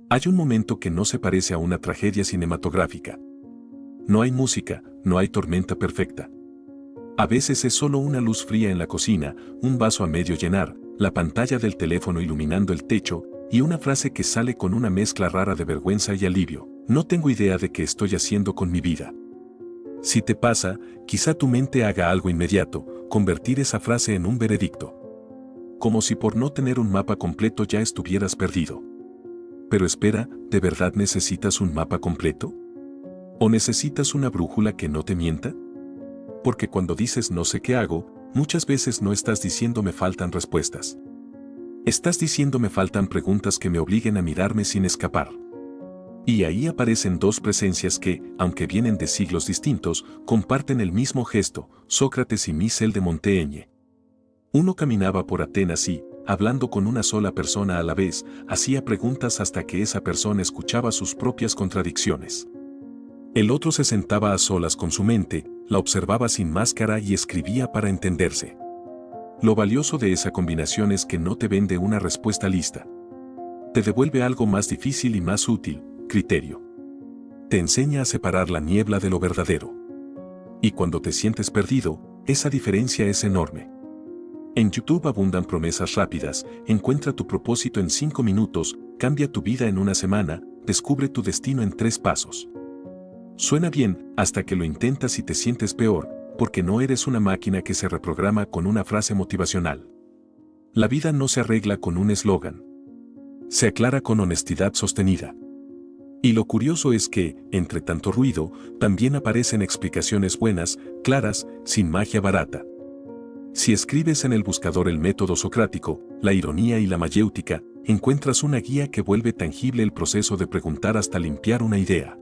Hay un momento que no se parece a una tragedia cinematográfica. No hay música, no hay tormenta perfecta. A veces es solo una luz fría en la cocina, un vaso a medio llenar, la pantalla del teléfono iluminando el techo, y una frase que sale con una mezcla rara de vergüenza y alivio. No tengo idea de qué estoy haciendo con mi vida. Si te pasa, quizá tu mente haga algo inmediato, convertir esa frase en un veredicto. Como si por no tener un mapa completo ya estuvieras perdido. Pero espera, ¿de verdad necesitas un mapa completo? ¿O necesitas una brújula que no te mienta? Porque cuando dices no sé qué hago, muchas veces no estás diciendo me faltan respuestas. Estás diciendo me faltan preguntas que me obliguen a mirarme sin escapar. Y ahí aparecen dos presencias que, aunque vienen de siglos distintos, comparten el mismo gesto, Sócrates y Michel de Montaigne. Uno caminaba por Atenas y, hablando con una sola persona a la vez, hacía preguntas hasta que esa persona escuchaba sus propias contradicciones. El otro se sentaba a solas con su mente, la observaba sin máscara y escribía para entenderse. Lo valioso de esa combinación es que no te vende una respuesta lista. Te devuelve algo más difícil y más útil, criterio. Te enseña a separar la niebla de lo verdadero. Y cuando te sientes perdido, esa diferencia es enorme. En YouTube abundan promesas rápidas, encuentra tu propósito en 5 minutos, cambia tu vida en una semana, descubre tu destino en 3 pasos. Suena bien, hasta que lo intentas y te sientes peor, porque no eres una máquina que se reprograma con una frase motivacional. La vida no se arregla con un eslogan. Se aclara con honestidad sostenida. Y lo curioso es que, entre tanto ruido, también aparecen explicaciones buenas, claras, sin magia barata. Si escribes en el buscador el método socrático, la ironía y la mayéutica, encuentras una guía que vuelve tangible el proceso de preguntar hasta limpiar una idea.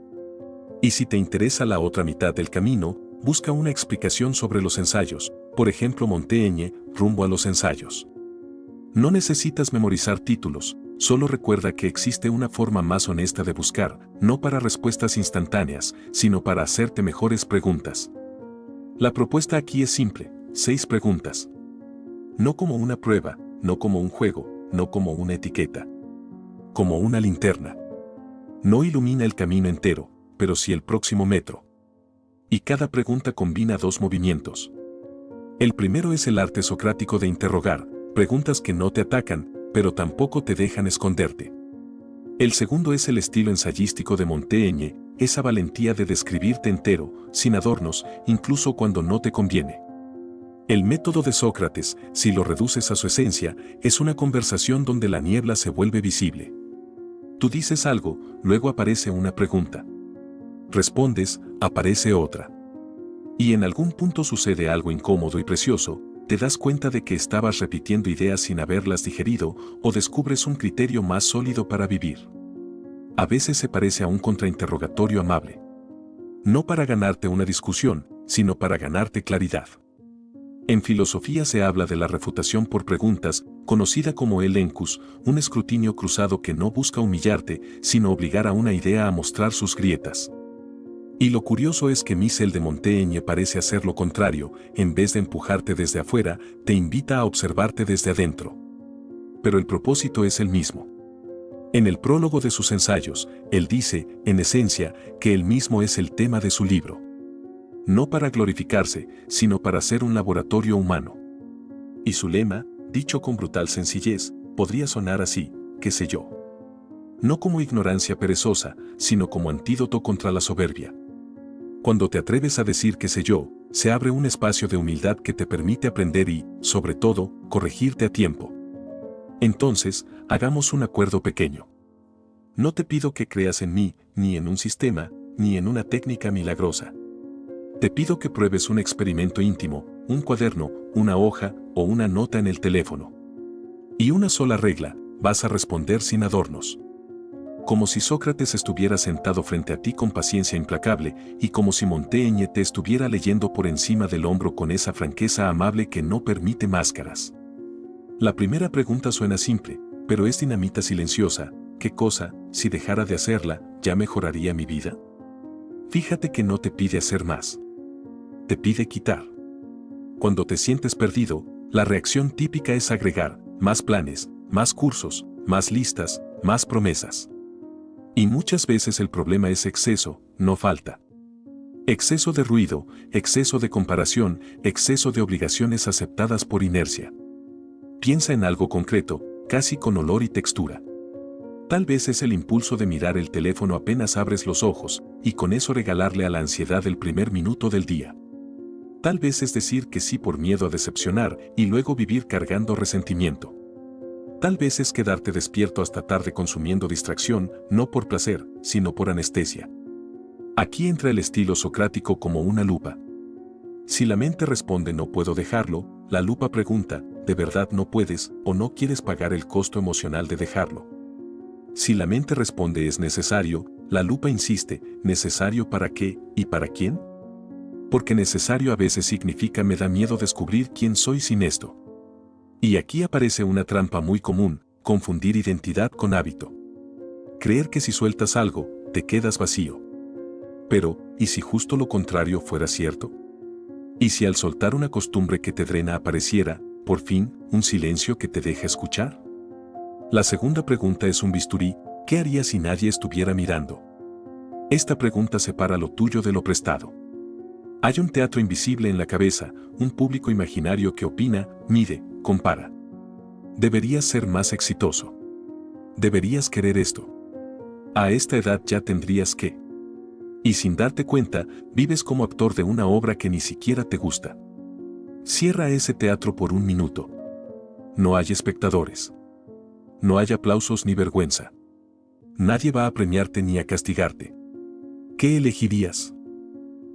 Y si te interesa la otra mitad del camino, busca una explicación sobre los ensayos, por ejemplo Montaigne, rumbo a los ensayos. No necesitas memorizar títulos, solo recuerda que existe una forma más honesta de buscar, no para respuestas instantáneas, sino para hacerte mejores preguntas. La propuesta aquí es simple. 6 preguntas. No como una prueba, no como un juego, no como una etiqueta. Como una linterna. No ilumina el camino entero, pero sí el próximo metro. Y cada pregunta combina 2 movimientos. El primero es el arte socrático de interrogar, preguntas que no te atacan, pero tampoco te dejan esconderte. El segundo es el estilo ensayístico de Montaigne, esa valentía de describirte entero, sin adornos, incluso cuando no te conviene. El método de Sócrates, si lo reduces a su esencia, es una conversación donde la niebla se vuelve visible. Tú dices algo, luego aparece una pregunta. Respondes, aparece otra. Y en algún punto sucede algo incómodo y precioso, te das cuenta de que estabas repitiendo ideas sin haberlas digerido o descubres un criterio más sólido para vivir. A veces se parece a un contrainterrogatorio amable. No para ganarte una discusión, sino para ganarte claridad. En filosofía se habla de la refutación por preguntas, conocida como elencus, un escrutinio cruzado que no busca humillarte, sino obligar a una idea a mostrar sus grietas. Y lo curioso es que Michel de Montaigne parece hacer lo contrario, en vez de empujarte desde afuera, te invita a observarte desde adentro. Pero el propósito es el mismo. En el prólogo de sus ensayos, él dice, en esencia, que él mismo es el tema de su libro. No para glorificarse, sino para ser un laboratorio humano. Y su lema, dicho con brutal sencillez, podría sonar así, qué sé yo. No como ignorancia perezosa, sino como antídoto contra la soberbia. Cuando te atreves a decir qué sé yo, se abre un espacio de humildad que te permite aprender y, sobre todo, corregirte a tiempo. Entonces, hagamos un acuerdo pequeño. No te pido que creas en mí, ni en un sistema, ni en una técnica milagrosa. Te pido que pruebes un experimento íntimo, un cuaderno, una hoja o una nota en el teléfono. Y una sola regla, vas a responder sin adornos. Como si Sócrates estuviera sentado frente a ti con paciencia implacable y como si Montaigne te estuviera leyendo por encima del hombro con esa franqueza amable que no permite máscaras. La primera pregunta suena simple, pero es dinamita silenciosa. ¿Qué cosa, si dejara de hacerla, ya mejoraría mi vida? Fíjate que no te pide hacer más. Te pide quitar. Cuando te sientes perdido, la reacción típica es agregar más planes, más cursos, más listas, más promesas. Y muchas veces el problema es exceso, no falta. Exceso de ruido, exceso de comparación, exceso de obligaciones aceptadas por inercia. Piensa en algo concreto, casi con olor y textura. Tal vez es el impulso de mirar el teléfono apenas abres los ojos, y con eso regalarle a la ansiedad el primer minuto del día. Tal vez es decir que sí por miedo a decepcionar y luego vivir cargando resentimiento. Tal vez es quedarte despierto hasta tarde consumiendo distracción, no por placer, sino por anestesia. Aquí entra el estilo socrático como una lupa. Si la mente responde no puedo dejarlo, la lupa pregunta, ¿de verdad no puedes o no quieres pagar el costo emocional de dejarlo? Si la mente responde es necesario, la lupa insiste, ¿necesario para qué y para quién? Porque necesario a veces significa me da miedo descubrir quién soy sin esto. Y aquí aparece una trampa muy común, confundir identidad con hábito. Creer que si sueltas algo, te quedas vacío. Pero, ¿y si justo lo contrario fuera cierto? ¿Y si al soltar una costumbre que te drena apareciera, por fin, un silencio que te deja escuchar? La segunda pregunta es un bisturí, ¿qué harías si nadie estuviera mirando? Esta pregunta separa lo tuyo de lo prestado. Hay un teatro invisible en la cabeza, un público imaginario que opina, mide, compara. Deberías ser más exitoso. Deberías querer esto. A esta edad ya tendrías que. Y sin darte cuenta, vives como actor de una obra que ni siquiera te gusta. Cierra ese teatro por un minuto. No hay espectadores. No hay aplausos ni vergüenza. Nadie va a premiarte ni a castigarte. ¿Qué elegirías?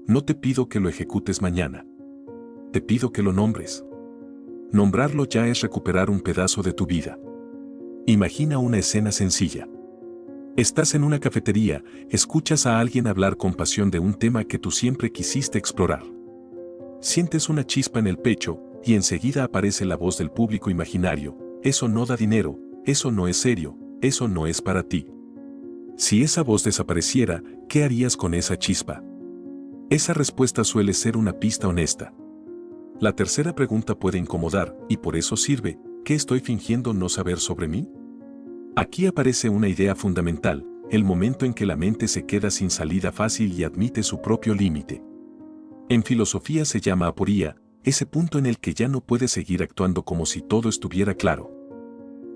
No te pido que lo ejecutes mañana. Te pido que lo nombres. Nombrarlo ya es recuperar un pedazo de tu vida. Imagina una escena sencilla. Estás en una cafetería, escuchas a alguien hablar con pasión de un tema que tú siempre quisiste explorar. Sientes una chispa en el pecho, y enseguida aparece la voz del público imaginario, eso no da dinero, eso no es serio, eso no es para ti. Si esa voz desapareciera, ¿qué harías con esa chispa? Esa respuesta suele ser una pista honesta. La tercera pregunta puede incomodar, y por eso sirve, ¿qué estoy fingiendo no saber sobre mí? Aquí aparece una idea fundamental, el momento en que la mente se queda sin salida fácil y admite su propio límite. En filosofía se llama aporía, ese punto en el que ya no puedes seguir actuando como si todo estuviera claro.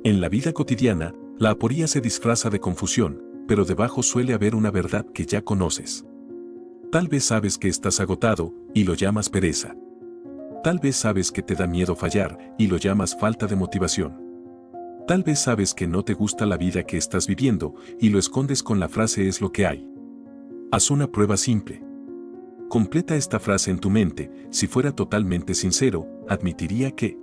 En la vida cotidiana, la aporía se disfraza de confusión, pero debajo suele haber una verdad que ya conoces. Tal vez sabes que estás agotado, y lo llamas pereza. Tal vez sabes que te da miedo fallar, y lo llamas falta de motivación. Tal vez sabes que no te gusta la vida que estás viviendo, y lo escondes con la frase es lo que hay. Haz una prueba simple. Completa esta frase en tu mente, si fuera totalmente sincero, admitiría que.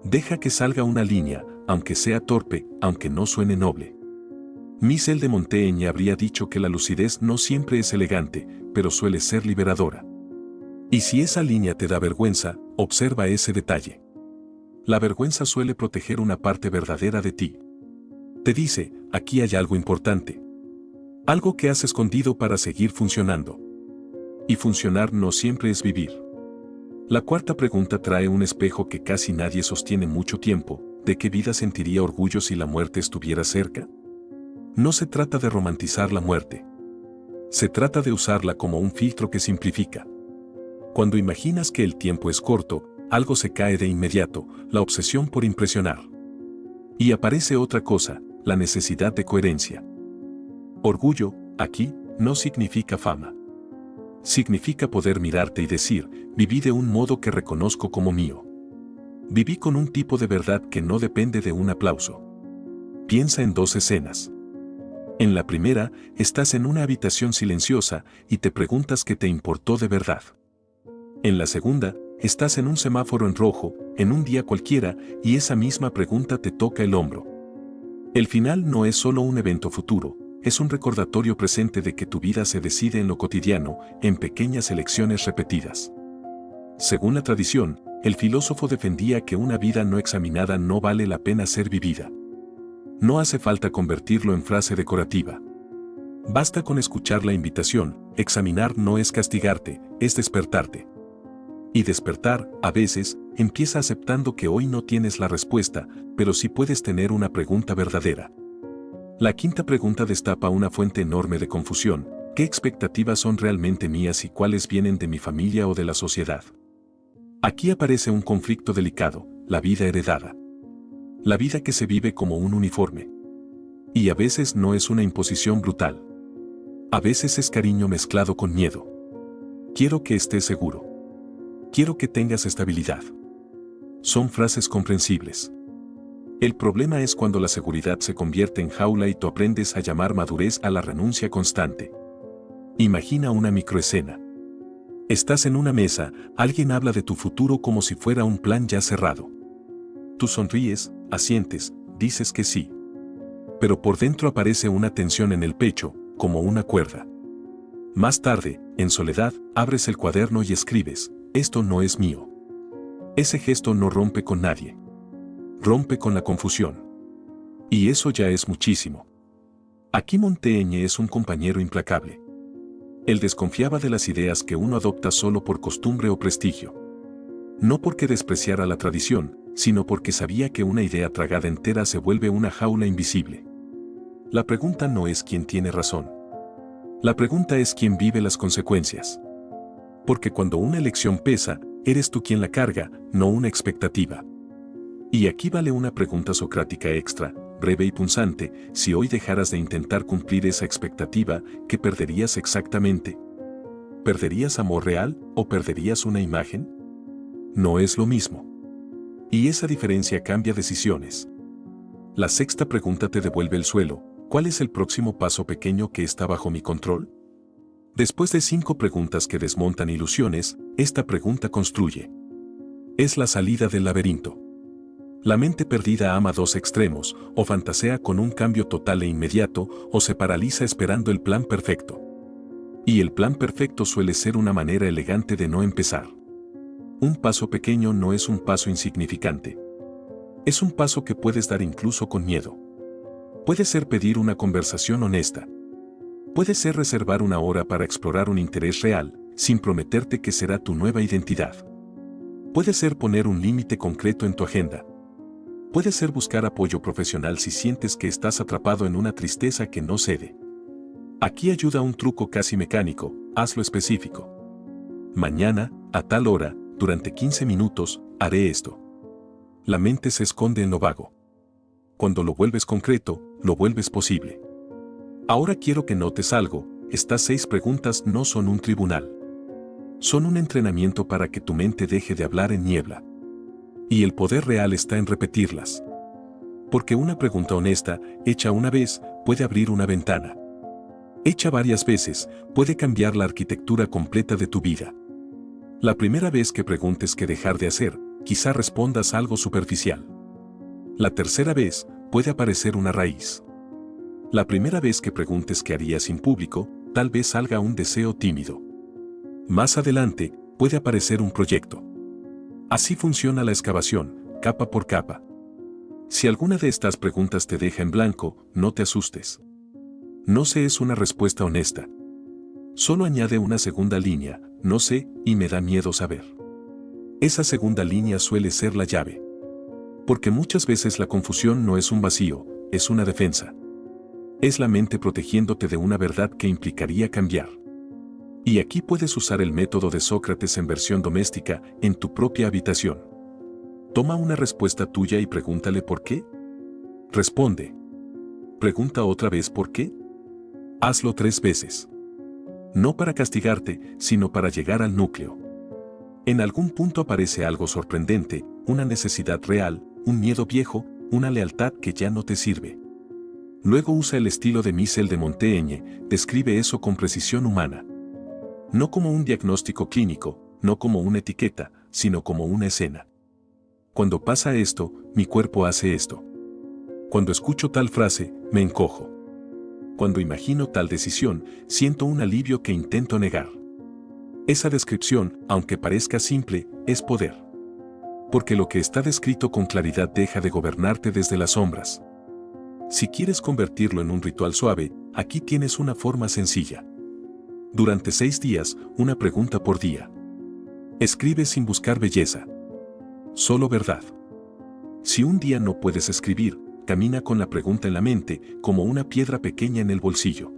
Deja que salga una línea, aunque sea torpe, aunque no suene noble. Michel de Montaigne habría dicho que la lucidez no siempre es elegante, pero suele ser liberadora. Y si esa línea te da vergüenza, observa ese detalle. La vergüenza suele proteger una parte verdadera de ti. Te dice, aquí hay algo importante. Algo que has escondido para seguir funcionando. Y funcionar no siempre es vivir. La cuarta pregunta trae un espejo que casi nadie sostiene mucho tiempo. ¿De qué vida sentiría orgullo si la muerte estuviera cerca? No se trata de romantizar la muerte. Se trata de usarla como un filtro que simplifica. Cuando imaginas que el tiempo es corto, algo se cae de inmediato, la obsesión por impresionar. Y aparece otra cosa, la necesidad de coherencia. Orgullo, aquí, no significa fama. Significa poder mirarte y decir, viví de un modo que reconozco como mío. Viví con un tipo de verdad que no depende de un aplauso. Piensa en dos escenas. En la primera, estás en una habitación silenciosa y te preguntas qué te importó de verdad. En la segunda, estás en un semáforo en rojo, en un día cualquiera, y esa misma pregunta te toca el hombro. El final no es solo un evento futuro, es un recordatorio presente de que tu vida se decide en lo cotidiano, en pequeñas elecciones repetidas. Según la tradición, el filósofo defendía que una vida no examinada no vale la pena ser vivida. No hace falta convertirlo en frase decorativa. Basta con escuchar la invitación, examinar no es castigarte, es despertarte. Y despertar, a veces, empieza aceptando que hoy no tienes la respuesta, pero sí puedes tener una pregunta verdadera. La quinta pregunta destapa una fuente enorme de confusión. ¿Qué expectativas son realmente mías y cuáles vienen de mi familia o de la sociedad? Aquí aparece un conflicto delicado, la vida heredada. La vida que se vive como un uniforme. Y a veces no es una imposición brutal. A veces es cariño mezclado con miedo. Quiero que estés seguro. Quiero que tengas estabilidad. Son frases comprensibles. El problema es cuando la seguridad se convierte en jaula y tú aprendes a llamar madurez a la renuncia constante. Imagina una microescena. Estás en una mesa, alguien habla de tu futuro como si fuera un plan ya cerrado. Tú sonríes, asientes, dices que sí. Pero por dentro aparece una tensión en el pecho, como una cuerda. Más tarde, en soledad, abres el cuaderno y escribes, esto no es mío. Ese gesto no rompe con nadie. Rompe con la confusión. Y eso ya es muchísimo. Aquí Montaigne es un compañero implacable. Él desconfiaba de las ideas que uno adopta solo por costumbre o prestigio. No porque despreciara la tradición, sino porque sabía que una idea tragada entera se vuelve una jaula invisible. La pregunta no es quién tiene razón. La pregunta es quién vive las consecuencias. Porque cuando una elección pesa, eres tú quien la carga, no una expectativa. Y aquí vale una pregunta socrática extra, breve y punzante: si hoy dejaras de intentar cumplir esa expectativa, ¿qué perderías exactamente? ¿Perderías amor real o perderías una imagen? No es lo mismo. Y esa diferencia cambia decisiones. La sexta pregunta te devuelve el suelo: ¿cuál es el próximo paso pequeño que está bajo mi control? Después de 5 preguntas que desmontan ilusiones, esta pregunta construye. Es la salida del laberinto. La mente perdida ama dos extremos, o fantasea con un cambio total e inmediato, o se paraliza esperando el plan perfecto. Y el plan perfecto suele ser una manera elegante de no empezar. Un paso pequeño no es un paso insignificante. Es un paso que puedes dar incluso con miedo. Puede ser pedir una conversación honesta. Puede ser reservar una hora para explorar un interés real, sin prometerte que será tu nueva identidad. Puede ser poner un límite concreto en tu agenda. Puede ser buscar apoyo profesional si sientes que estás atrapado en una tristeza que no cede. Aquí ayuda un truco casi mecánico: hazlo específico. Mañana, a tal hora, durante 15 minutos, haré esto. La mente se esconde en lo vago. Cuando lo vuelves concreto, lo vuelves posible. Ahora quiero que notes algo: estas 6 preguntas no son un tribunal. Son un entrenamiento para que tu mente deje de hablar en niebla. Y el poder real está en repetirlas. Porque una pregunta honesta, hecha una vez, puede abrir una ventana. Hecha varias veces, puede cambiar la arquitectura completa de tu vida. La primera vez que preguntes qué dejar de hacer, quizá respondas algo superficial. La tercera vez, puede aparecer una raíz. La primera vez que preguntes qué harías sin público, tal vez salga un deseo tímido. Más adelante, puede aparecer un proyecto. Así funciona la excavación, capa por capa. Si alguna de estas preguntas te deja en blanco, no te asustes. No sé es una respuesta honesta. Solo añade una segunda línea: no sé, y me da miedo saber. Esa segunda línea suele ser la llave. Porque muchas veces la confusión no es un vacío, es una defensa. Es la mente protegiéndote de una verdad que implicaría cambiar. Y aquí puedes usar el método de Sócrates en versión doméstica, en tu propia habitación. Toma una respuesta tuya y pregúntale por qué. Responde. Pregunta otra vez por qué. Hazlo 3 veces. No para castigarte, sino para llegar al núcleo. En algún punto aparece algo sorprendente, una necesidad real, un miedo viejo, una lealtad que ya no te sirve. Luego usa el estilo de Michel de Montaigne, describe eso con precisión humana. No como un diagnóstico clínico, no como una etiqueta, sino como una escena. Cuando pasa esto, mi cuerpo hace esto. Cuando escucho tal frase, me encojo. Cuando imagino tal decisión, siento un alivio que intento negar. Esa descripción, aunque parezca simple, es poder. Porque lo que está descrito con claridad deja de gobernarte desde las sombras. Si quieres convertirlo en un ritual suave, aquí tienes una forma sencilla. Durante 6 días, una pregunta por día. Escribe sin buscar belleza. Solo verdad. Si un día no puedes escribir, camina con la pregunta en la mente, como una piedra pequeña en el bolsillo.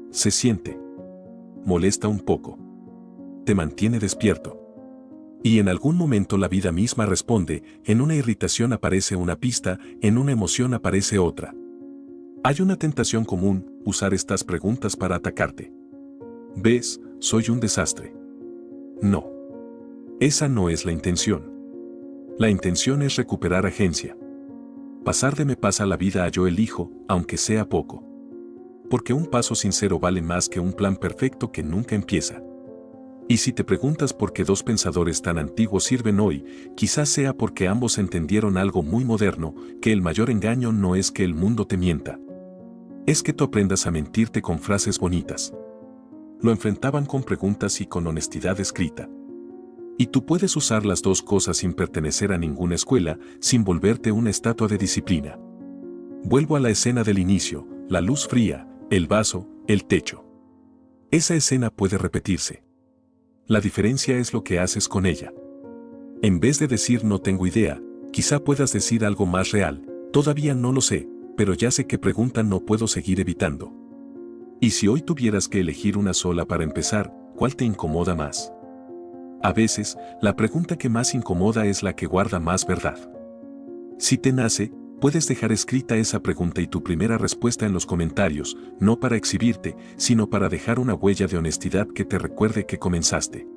Se siente. Molesta un poco. Te mantiene despierto. Y en algún momento la vida misma responde, en una irritación aparece una pista, en una emoción aparece otra. Hay una tentación común, usar estas preguntas para atacarte. ¿Ves? Soy un desastre. No. Esa no es la intención. La intención es recuperar agencia. Pasar de me pasa la vida a yo elijo, aunque sea poco. Porque un paso sincero vale más que un plan perfecto que nunca empieza. Y si te preguntas por qué dos pensadores tan antiguos sirven hoy, quizás sea porque ambos entendieron algo muy moderno, que el mayor engaño no es que el mundo te mienta. Es que tú aprendas a mentirte con frases bonitas. Lo enfrentaban con preguntas y con honestidad escrita. Y tú puedes usar las dos cosas sin pertenecer a ninguna escuela, sin volverte una estatua de disciplina. Vuelvo a la escena del inicio, la luz fría, el vaso, el techo. Esa escena puede repetirse. La diferencia es lo que haces con ella. En vez de decir no tengo idea, quizá puedas decir algo más real, todavía no lo sé, pero ya sé qué pregunta no puedo seguir evitando. Y si hoy tuvieras que elegir una sola para empezar, ¿cuál te incomoda más? A veces, la pregunta que más incomoda es la que guarda más verdad. Si te nace, puedes dejar escrita esa pregunta y tu primera respuesta en los comentarios, no para exhibirte, sino para dejar una huella de honestidad que te recuerde que comenzaste.